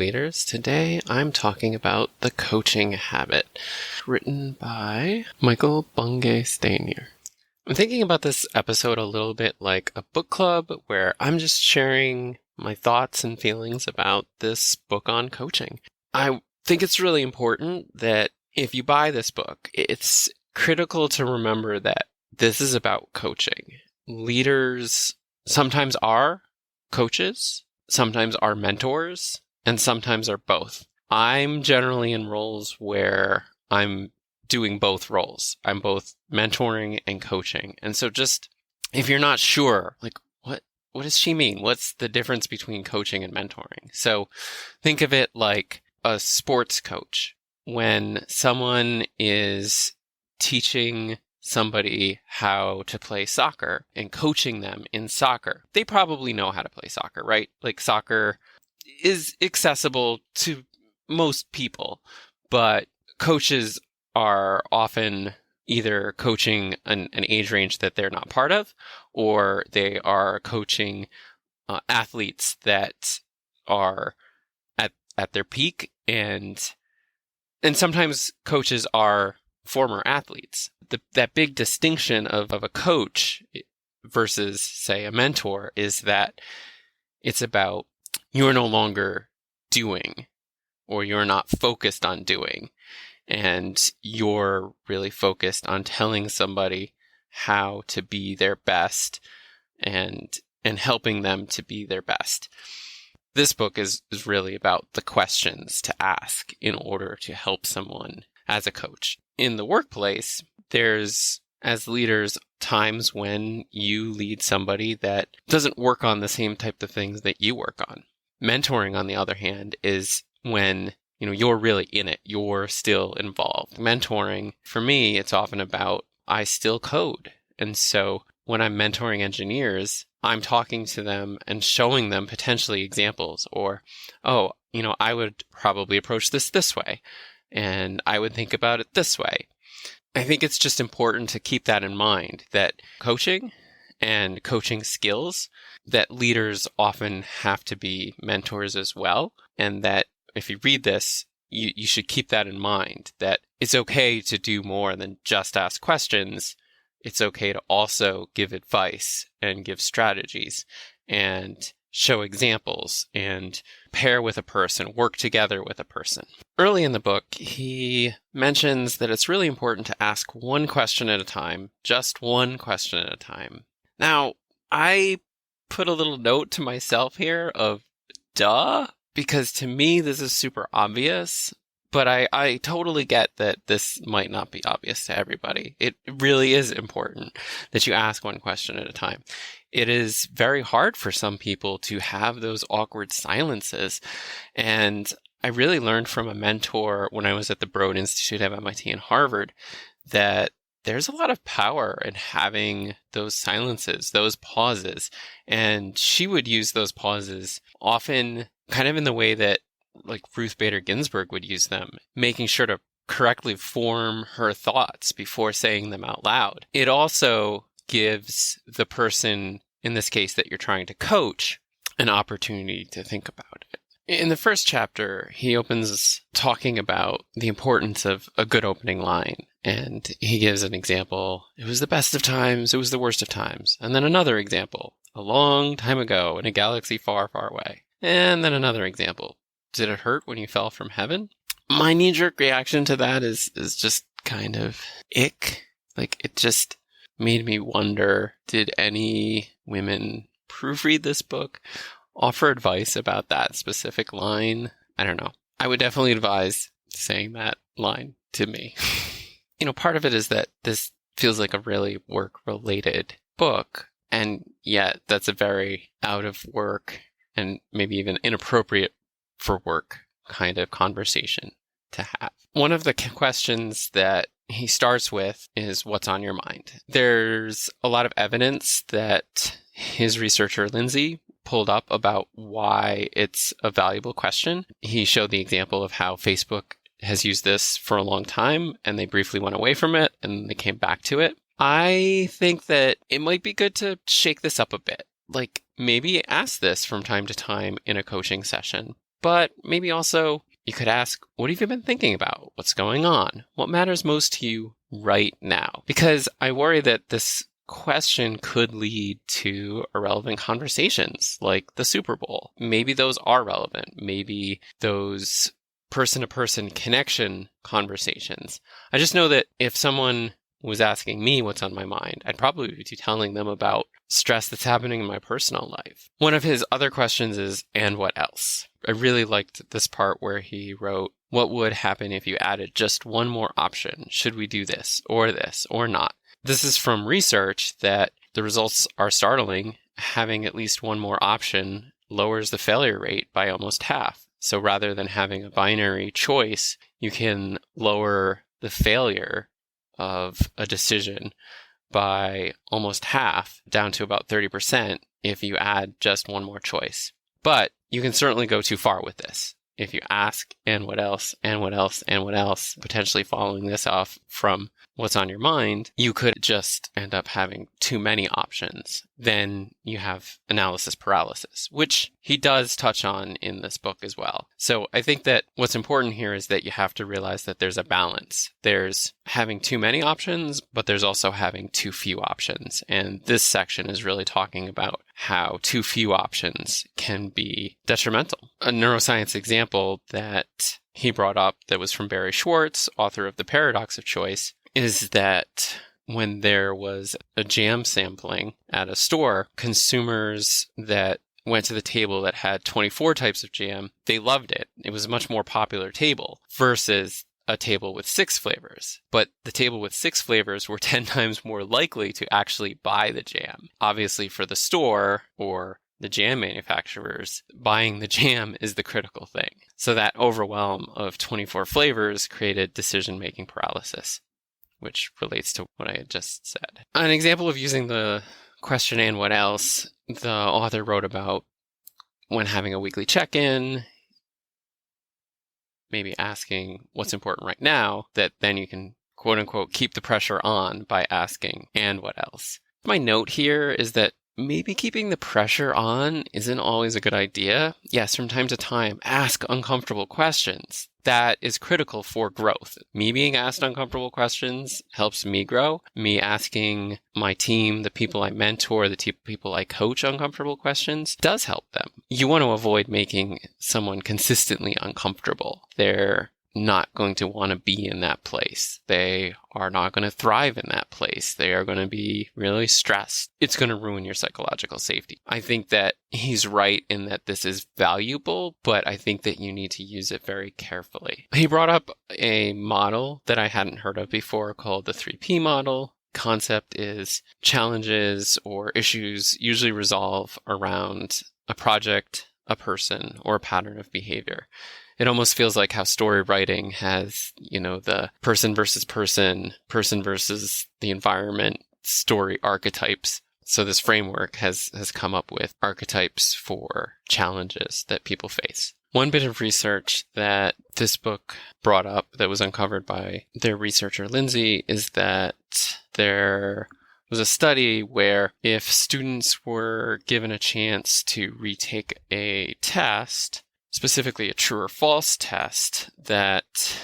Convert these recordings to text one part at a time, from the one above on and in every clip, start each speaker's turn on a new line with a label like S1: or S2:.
S1: leaders. Today I'm talking about The Coaching Habit, written by Michael Bungay Stanier. I'm thinking about this episode a little bit like a book club where I'm just sharing my thoughts and feelings about this book on coaching. I think it's really important that if you buy this book, it's critical to remember that this is about coaching. Leaders sometimes are coaches, sometimes are mentors, and sometimes are both. I'm generally in roles where I'm doing both roles. I'm both mentoring and coaching. And so just if you're not sure, like what does she mean? What's the difference between coaching and mentoring? So think of it like a sports coach. When someone is teaching somebody how to play soccer and coaching them in soccer, they probably know how to play soccer, right? Like soccer is accessible to most people, but coaches are often either coaching an age range that they're not part of, or they are coaching athletes that are at their peak, and sometimes coaches are former athletes. That big distinction of a coach versus, say, a mentor is that it's about you're no longer doing, or you're not focused on doing, and you're really focused on telling somebody how to be their best and helping them to be their best. This book is really about the questions to ask in order to help someone as a coach. In the workplace, there's, as leaders, times when you lead somebody that doesn't work on the same type of things that you work on. Mentoring, on the other hand, is when you're really in it. You're still involved. Mentoring, for me, it's often about I still code. And so when I'm mentoring engineers, I'm talking to them and showing them potentially examples, or, I would probably approach this way, and I would think about it this way. I think it's just important to keep that in mind, that coaching and coaching skills, that leaders often have to be mentors as well, and that if you read this, you should keep that in mind, that it's okay to do more than just ask questions. It's okay to also give advice and give strategies and show examples and pair with a person, work together with a person. Early in the book, he mentions that it's really important to ask one question at a time, just one question at a time. Now, I put a little note to myself here of duh, because to me, this is super obvious. But I totally get that this might not be obvious to everybody. It really is important that you ask one question at a time. It is very hard for some people to have those awkward silences. And I really learned from a mentor when I was at the Broad Institute at MIT and Harvard that there's a lot of power in having those silences, those pauses. And she would use those pauses often kind of in the way that like Ruth Bader Ginsburg would use them, making sure to correctly form her thoughts before saying them out loud. It also gives the person, in this case that you're trying to coach, an opportunity to think about it. In the first chapter, he opens talking about the importance of a good opening line. And he gives an example. It was the best of times, it was the worst of times. And then another example. A long time ago in a galaxy far, far away. And then another example. Did it hurt when you fell from heaven? My knee-jerk reaction to that is just kind of ick. Like, it just made me wonder, did any women proofread this book, offer advice about that specific line? I don't know. I would definitely advise saying that line to me. Part of it is that this feels like a really work-related book, and yet that's a very out of work and maybe even inappropriate for work kind of conversation to have. One of the questions that he starts with is what's on your mind. There's a lot of evidence that his researcher, Lindsay, pulled up about why it's a valuable question. He showed the example of how Facebook has used this for a long time and they briefly went away from it and they came back to it. I think that it might be good to shake this up a bit. Like maybe ask this from time to time in a coaching session. But maybe also you could ask, what have you been thinking about? What's going on? What matters most to you right now? Because I worry that this question could lead to irrelevant conversations like the Super Bowl. Maybe those are relevant. Maybe those person-to-person connection conversations. I just know that if someone was asking me what's on my mind, I'd probably be telling them about stress that's happening in my personal life. One of his other questions is, and what else? I really liked this part where he wrote, what would happen if you added just one more option? Should we do this or not? This is from research that the results are startling. Having at least one more option lowers the failure rate by almost half. So rather than having a binary choice, you can lower the failure of a decision by almost half, down to about 30%, if you add just one more choice. But you can certainly go too far with this. If you ask, and what else, and what else, and what else, potentially following this off from what's on your mind, you could just end up having too many options. Then you have analysis paralysis, which he does touch on in this book as well. So I think that what's important here is that you have to realize that there's a balance. There's having too many options, but there's also having too few options. And this section is really talking about how too few options can be detrimental. A neuroscience example that he brought up that was from Barry Schwartz, author of The Paradox of Choice, is that when there was a jam sampling at a store, consumers that went to the table that had 24 types of jam, they loved it. It was a much more popular table versus a table with 6 flavors. But the table with 6 flavors were 10 times more likely to actually buy the jam. Obviously, for the store or the jam manufacturers, buying the jam is the critical thing. So that overwhelm of 24 flavors created decision-making paralysis, which relates to what I had just said. An example of using the question, and what else, the author wrote about when having a weekly check-in, maybe asking what's important right now, that then you can, quote unquote, keep the pressure on by asking, and what else? My note here is that maybe keeping the pressure on isn't always a good idea. Yes, from time to time, ask uncomfortable questions. That is critical for growth. Me being asked uncomfortable questions helps me grow. Me asking my team, the people I mentor, the people I coach uncomfortable questions does help them. You want to avoid making someone consistently uncomfortable. They're not going to want to be in that place. They are not going to thrive in that place. They are going to be really stressed. It's going to ruin your psychological safety. I think that he's right in that this is valuable, but I think that you need to use it very carefully. He brought up a model that I hadn't heard of before called the 3P model. Concept is challenges or issues usually resolve around a project, a person, or a pattern of behavior. It almost feels like how story writing has, the person versus the environment story archetypes. So this framework has come up with archetypes for challenges that people face. One bit of research that this book brought up that was uncovered by their researcher, Lindsay, is that there was a study where if students were given a chance to retake a test, specifically a true or false test, that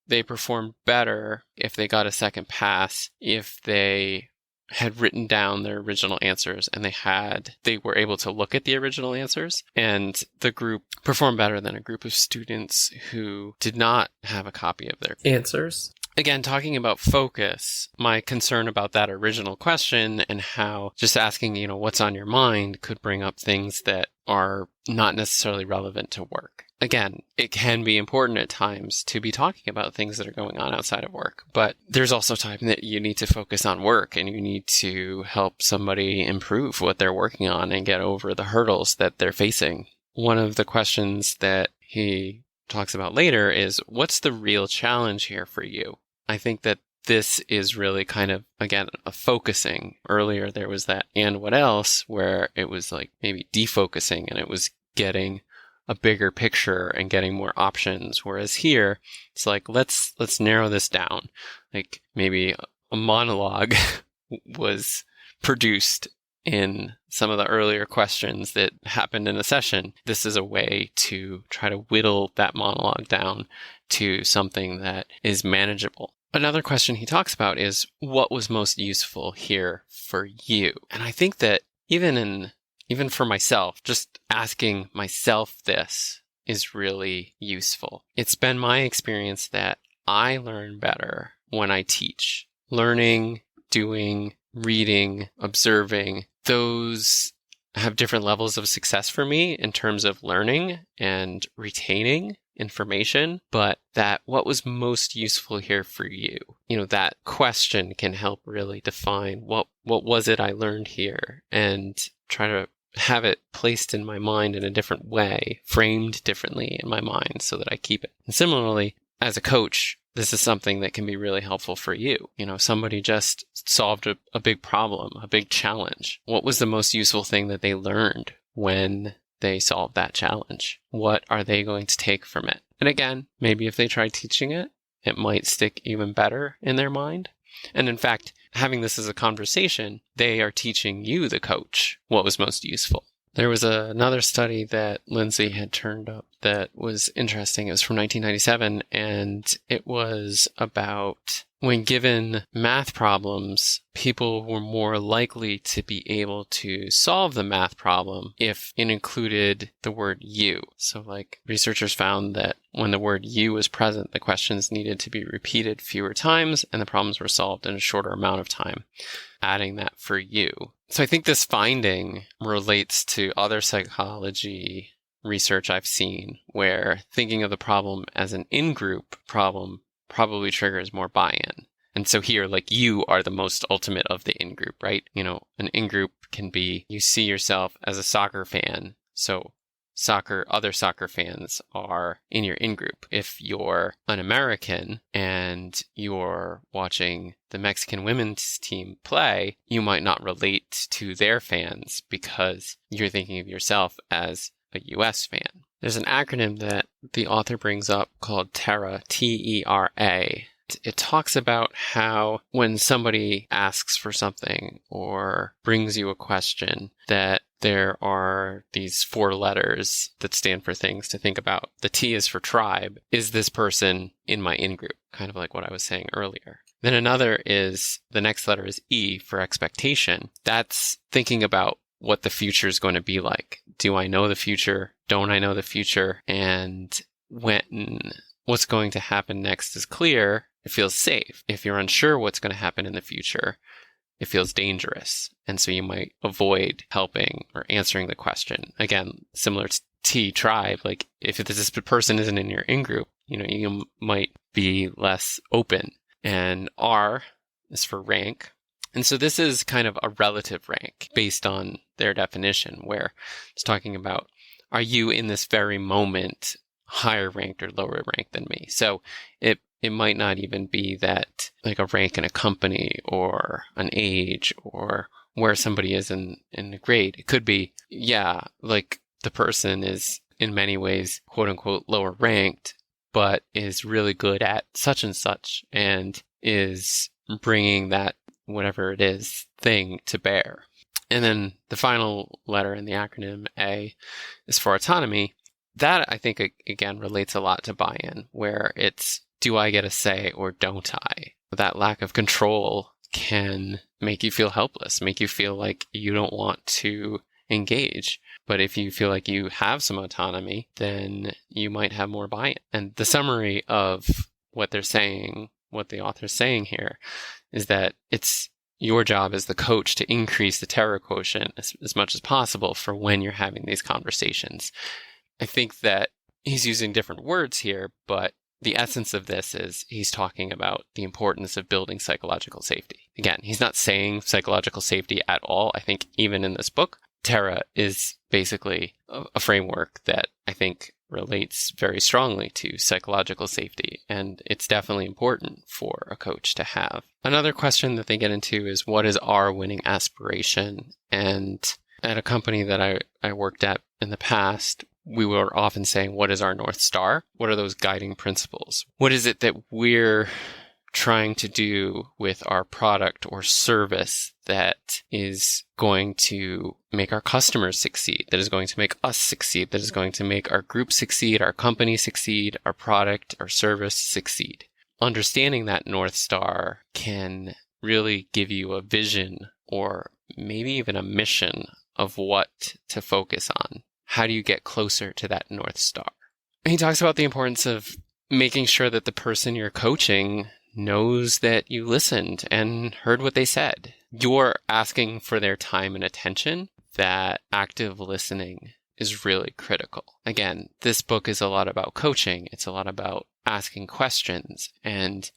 S1: they performed better if they got a second pass, if they had written down their original answers and they were able to look at the original answers, and the group performed better than a group of students who did not have a copy of their answers. Again, talking about focus, my concern about that original question and how just asking, what's on your mind could bring up things that are not necessarily relevant to work. Again, it can be important at times to be talking about things that are going on outside of work, but there's also time that you need to focus on work and you need to help somebody improve what they're working on and get over the hurdles that they're facing. One of the questions that he talks about later is, what's the real challenge here for you? I think that this is really kind of, again, a focusing. Earlier, there was that and what else, where it was like maybe defocusing and it was getting a bigger picture and getting more options. Whereas here, it's like, let's narrow this down. Like maybe a monologue was produced in some of the earlier questions that happened in a session, this is a way to try to whittle that monologue down to something that is manageable. Another question he talks about is what was most useful here for you? And I think that even for myself, just asking myself this is really useful. It's been my experience that I learn better when I teach. Learning, doing, reading, observing, those have different levels of success for me in terms of learning and retaining information, but that what was most useful here for you? That question can help really define what was it I learned here, and try to have it placed in my mind in a different way, framed differently in my mind so that I keep it. And similarly, as a coach, this is something that can be really helpful for you. Somebody just solved a big problem, a big challenge. What was the most useful thing that they learned when they solved that challenge? What are they going to take from it? And again, maybe if they try teaching it, it might stick even better in their mind. And in fact, having this as a conversation, they are teaching you, the coach, what was most useful. There was another study that Lindsay had turned up that was interesting. It was from 1997, and it was about when given math problems, people were more likely to be able to solve the math problem if it included the word you. So researchers found that when the word you was present, the questions needed to be repeated fewer times and the problems were solved in a shorter amount of time, adding that for you. So I think this finding relates to other psychology research I've seen where thinking of the problem as an in-group problem probably triggers more buy-in. And so here, you are the most ultimate of the in-group, right? An in-group can be, you see yourself as a soccer fan. So other soccer fans are in your in-group. If you're an American and you're watching the Mexican women's team play, you might not relate to their fans because you're thinking of yourself as a US fan. There's an acronym that the author brings up called TERA, T-E-R-A. It talks about how when somebody asks for something or brings you a question, that there are these 4 letters that stand for things to think about. The T is for tribe. Is this person in my in-group? Kind of like what I was saying earlier. Then another is, the next letter is E for expectation. That's thinking about what the future is going to be like. Do I know the future? Don't I know the future? And when what's going to happen next is clear, it feels safe. If you're unsure what's going to happen in the future, it feels dangerous. And so you might avoid helping or answering the question. Again, similar to T, tribe, if this person isn't in your in-group, you might be less open. And R is for rank. And so this is kind of a relative rank based on their definition, where it's talking about, are you in this very moment higher ranked or lower ranked than me? So it might not even be that a rank in a company or an age or where somebody is in a grade. It could be, the person is in many ways, quote unquote, lower ranked, but is really good at such and such and is bringing that, whatever it is, thing to bear. And then the final letter in the acronym, A, is for autonomy. That, I think, again, relates a lot to buy-in, where it's, do I get a say or don't I? That lack of control can make you feel helpless, make you feel like you don't want to engage. But if you feel like you have some autonomy, then you might have more buy-in. And the summary of what they're saying, what the author's saying here, is that it's your job as the coach to increase the terror quotient as much as possible for when you're having these conversations. I think that he's using different words here, but the essence of this is he's talking about the importance of building psychological safety. Again, he's not saying psychological safety at all. I think even in this book, Terra is basically a framework that I think relates very strongly to psychological safety, and it's definitely important for a coach to have. Another question that they get into is, what is our winning aspiration? And at a company that I worked at in the past, we were often saying, what is our North Star? What are those guiding principles? What is it that we're trying to do with our product or service that is going to make our customers succeed, that is going to make us succeed, that is going to make our group succeed, our company succeed, our product, our service succeed. Understanding that North Star can really give you a vision or maybe even a mission of what to focus on. How do you get closer to that North Star? He talks about the importance of making sure that the person you're coaching knows that you listened and heard what they said. You're asking for their time and attention. That active listening is really critical. Again, this book is a lot about coaching. It's a lot about asking questions and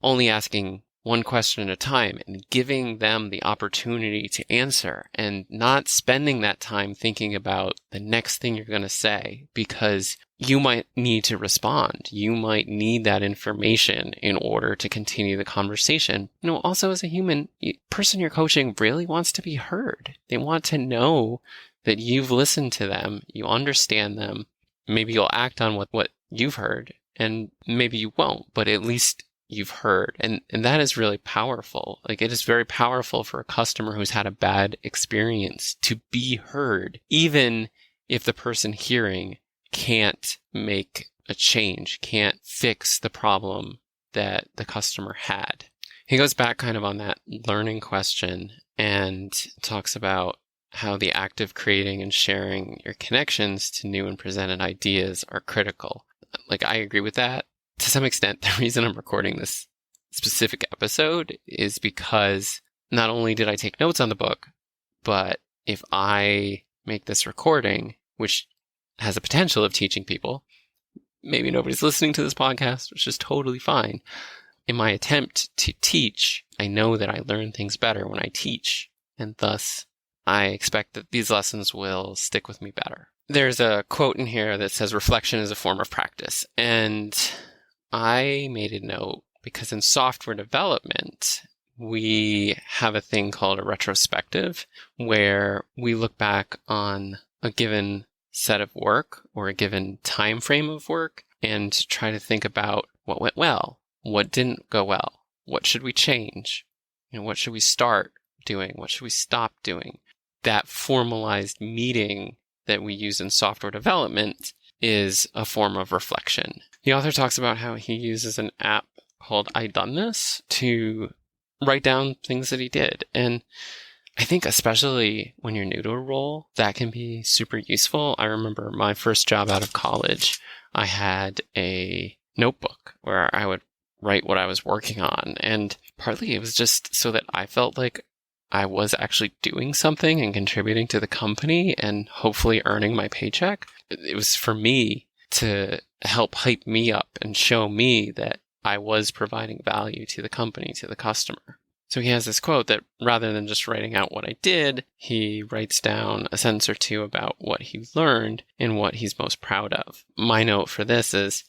S1: only asking one question at a time and giving them the opportunity to answer and not spending that time thinking about the next thing you're going to say, because you might need to respond. You might need that information in order to continue the conversation. Also as a human, person you're coaching really wants to be heard. They want to know that you've listened to them, you understand them. Maybe you'll act on what you've heard, and maybe you won't, but at least you've heard. And that is really powerful. Like, it is very powerful for a customer who's had a bad experience to be heard, even if the person hearing can't make a change, can't fix the problem that the customer had. He goes back kind of on that learning question and talks about how the act of creating and sharing your connections to new and presented ideas are critical. Like, I agree with that. To some extent, the reason I'm recording this specific episode is because not only did I take notes on the book, but if I make this recording, which has a potential of teaching people, maybe nobody's listening to this podcast, which is totally fine. In my attempt to teach, I know that I learn things better when I teach, and thus I expect that these lessons will stick with me better. There's a quote in here that says, reflection is a form of practice. And I made a note because in software development, we have a thing called a retrospective, where we look back on a given set of work or a given time frame of work and try to think about what went well, what didn't go well, what should we change, what should we start doing, what should we stop doing. That formalized meeting that we use in software development is a form of reflection. The author talks about how he uses an app called I Done This to write down things that he did. And I think especially when you're new to a role, that can be super useful. I remember my first job out of college, I had a notebook where I would write what I was working on. And partly it was just so that I felt like I was actually doing something and contributing to the company and hopefully earning my paycheck. It was for me to help hype me up and show me that I was providing value to the company, to the customer. So he has this quote that rather than just writing out what I did, he writes down a sentence or two about what he learned and what he's most proud of. My note for this is,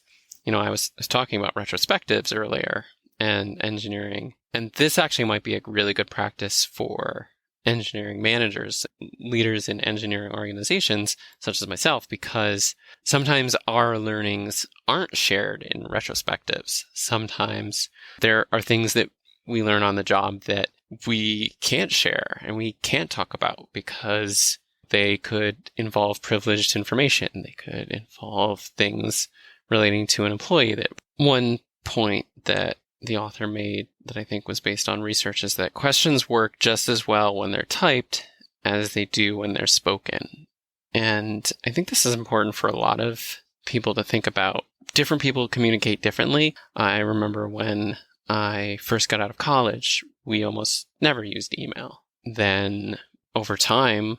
S1: I was talking about retrospectives earlier and engineering, and this actually might be a really good practice for engineering managers, leaders in engineering organizations, such as myself, because sometimes our learnings aren't shared in retrospectives. Sometimes there are things that we learn on the job that we can't share and we can't talk about because they could involve privileged information. They could involve things relating to an employee. That one point that the author made that I think was based on research is that questions work just as well when they're typed as they do when they're spoken. And I think this is important for a lot of people to think about. Different people communicate differently. I remember when I first got out of college, we almost never used email. Then over time,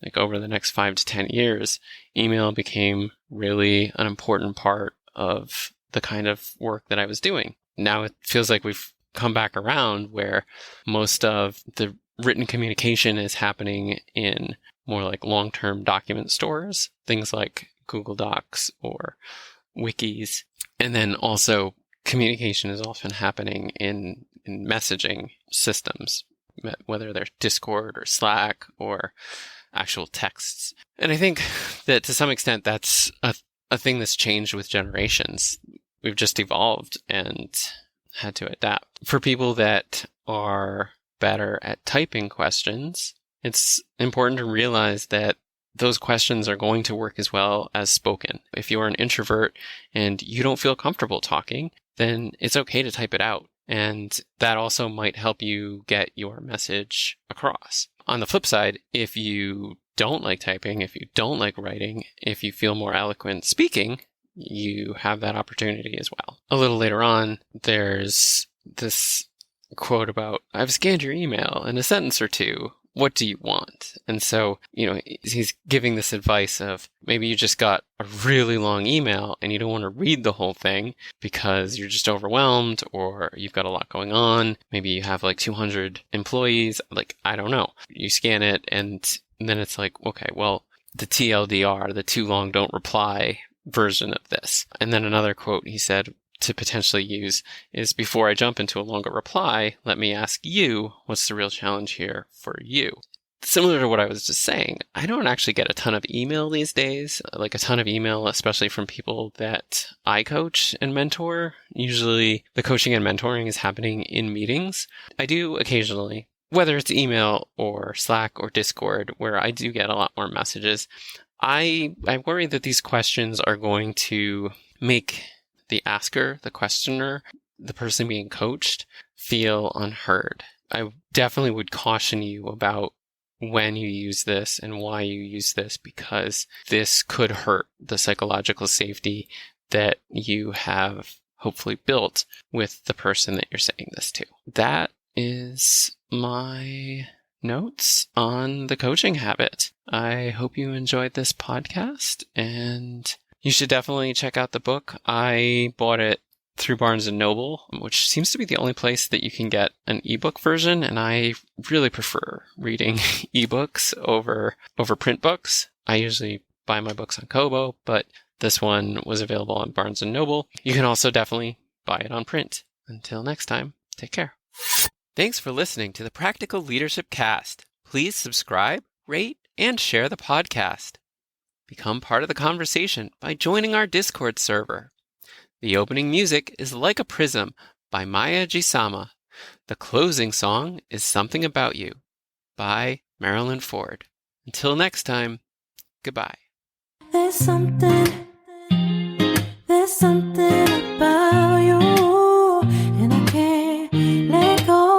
S1: like over the next 5 to 10 years, email became really an important part of the kind of work that I was doing. Now it feels like we've come back around where most of the written communication is happening in more like long-term document stores, things like Google Docs or wikis. And then also communication is often happening in messaging systems, whether they're Discord or Slack or actual texts. And I think that to some extent that's a thing that's changed with generations. We've just evolved and had to adapt. For people that are better at typing questions, it's important to realize that those questions are going to work as well as spoken. If you're an introvert and you don't feel comfortable talking, then it's okay to type it out. And that also might help you get your message across. On the flip side, if you don't like typing, if you don't like writing, if you feel more eloquent speaking, you have that opportunity as well. A little later on, there's this quote about, I've scanned your email in a sentence or two. What do you want? And so, he's giving this advice of maybe you just got a really long email and you don't want to read the whole thing because you're just overwhelmed or you've got a lot going on. Maybe you have like 200 employees. Like, I don't know. You scan it and then it's like, okay, well, the TLDR, the too long don't reply version of this. And then another quote he said to potentially use is, before I jump into a longer reply, let me ask you, what's the real challenge here for you? Similar to what I was just saying, I don't actually get a ton of email these days, like a ton of email, especially from people that I coach and mentor. Usually the coaching and mentoring is happening in meetings. I do occasionally, whether it's email or Slack or Discord, where I do get a lot more messages. I worry that these questions are going to make the asker, the questioner, the person being coached, feel unheard. I definitely would caution you about when you use this and why you use this, because this could hurt the psychological safety that you have hopefully built with the person that you're saying this to. That is my notes on the coaching habit. I hope you enjoyed this podcast, and you should definitely check out the book. I bought it through Barnes & Noble, which seems to be the only place that you can get an ebook version, and I really prefer reading ebooks over print books. I usually buy my books on Kobo, but this one was available on Barnes & Noble. You can also definitely buy it on print. Until next time, take care. Thanks for listening to the Practical Leadership Cast. Please subscribe, rate, and share the podcast. Become part of the conversation by joining our Discord server. The opening music is Like a Prism by Maya Gisama. The closing song is Something About You by Marilyn Ford. Until next time, goodbye. There's something about you, and I can't let go.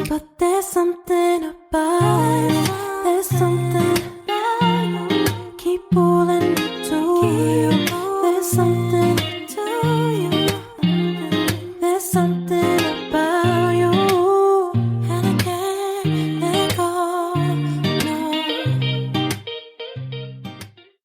S1: But there's something about